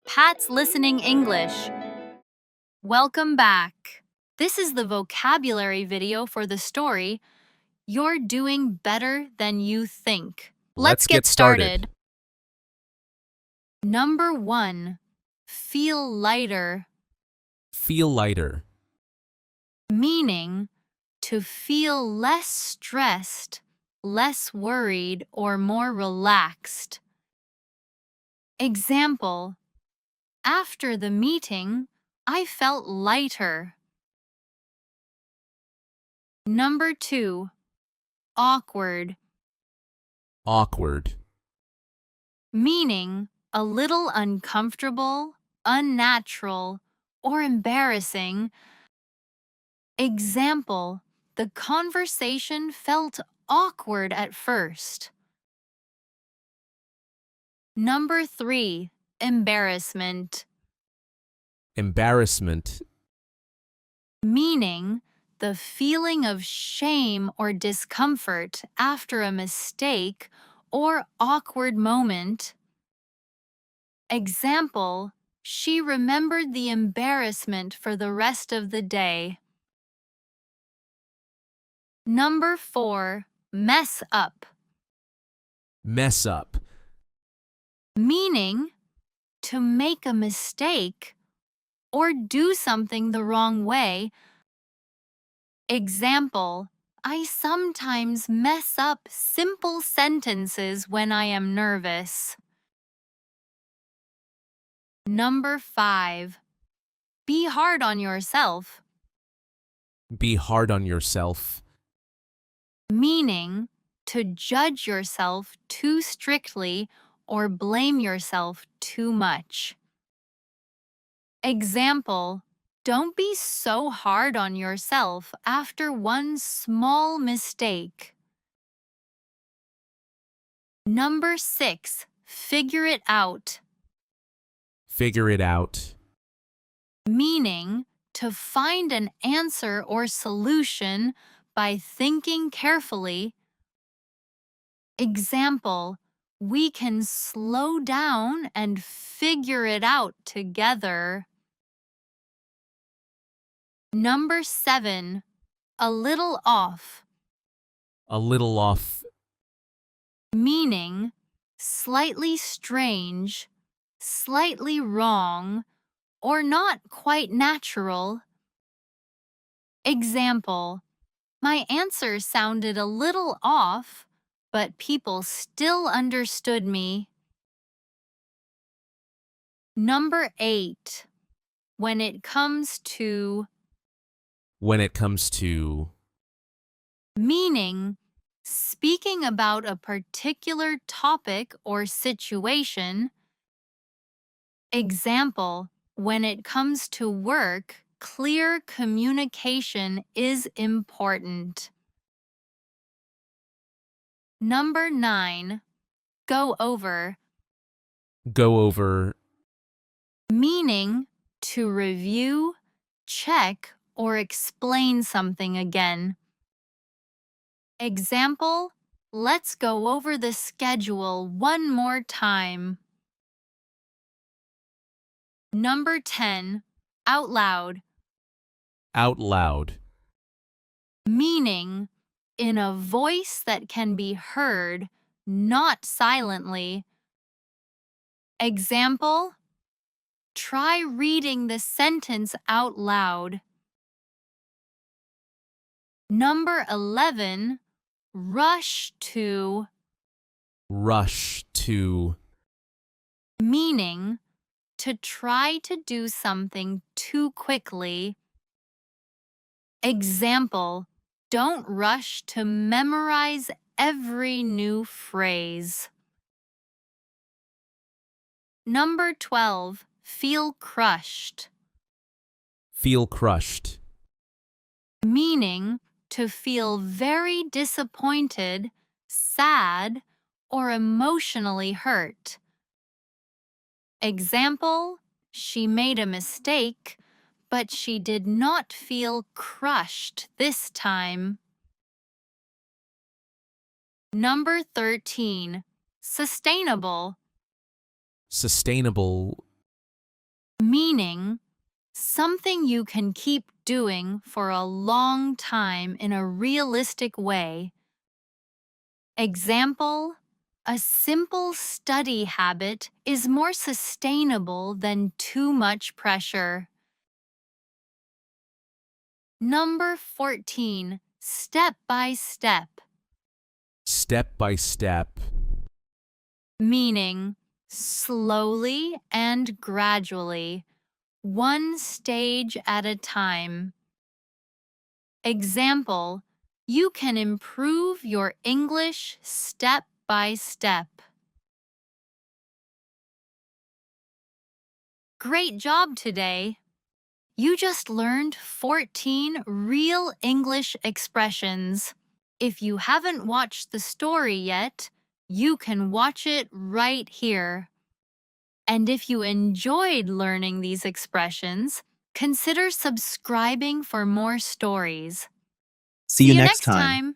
Pat's Listening English. Welcome back. This is the vocabulary video for the story, You're Doing Better Than You Think. Let's get started. Number 1. Feel lighter, Feel lighter. meaning to feel less stressed, less worried, or more relaxed. Example: after the meeting, I felt lighter. Number 2. Awkward, Awkward. meaning a little uncomfortable, unnatural, or embarrassing. Example: the conversation felt awkward at first. Number 3. Embarrassment, Embarrassment. meaning the feeling of shame or discomfort after a mistake or awkward moment. Example: she remembered the embarrassment for the rest of the day. Number 4. Mess up, Mess up. meaning to make a mistake or do something the wrong way. Example: I sometimes mess up simple sentences when I am nervous. Number 5. Be hard on yourself, Be hard on yourself. meaning to judge yourself too strictly or blame yourself too much. Example: don't be so hard on yourself after one small mistake. Number 6. Figure it out, Figure it out. meaning to find an answer or solution by thinking carefully. Example: we can slow down and figure it out together. Number 7. A little off, A little off. meaning slightly strange, slightly wrong, or not quite natural. Example: my answer sounded a little off, but people still understood me. Number 8. When it comes to, When it comes to. meaning speaking about a particular topic or situation. Example: when it comes to work, clear communication is important. Number 9. Go over, Go over. meaning to review, check, or explain something again. Example: let's go over the schedule one more time. Number 10. Out loud, Out loud. meaning in a voice that can be heard, not silently. Example: try reading the sentence out loud. Number 11. Rush to, Rush to. meaning to try to do something too quickly. Example: don't rush to memorize every new phrase. Number 12. Feel crushed, Feel crushed. meaning to feel very disappointed, sad, or emotionally hurt. Example: she made a mistake, but she did not feel crushed this time. Number 13. Sustainable, Sustainable. meaning something you can keep doing for a long time in a realistic way. Example, a simple study habit is more sustainable than too much pressure. Number 14, step by step, Step by step. meaning slowly and gradually, one stage at a time. Example, you can improve your English step by step. Great job today! You just learned 14 real English expressions. If you haven't watched the story yet, you can watch it right here. And if you enjoyed learning these expressions, consider subscribing for more stories. See you next next time. time.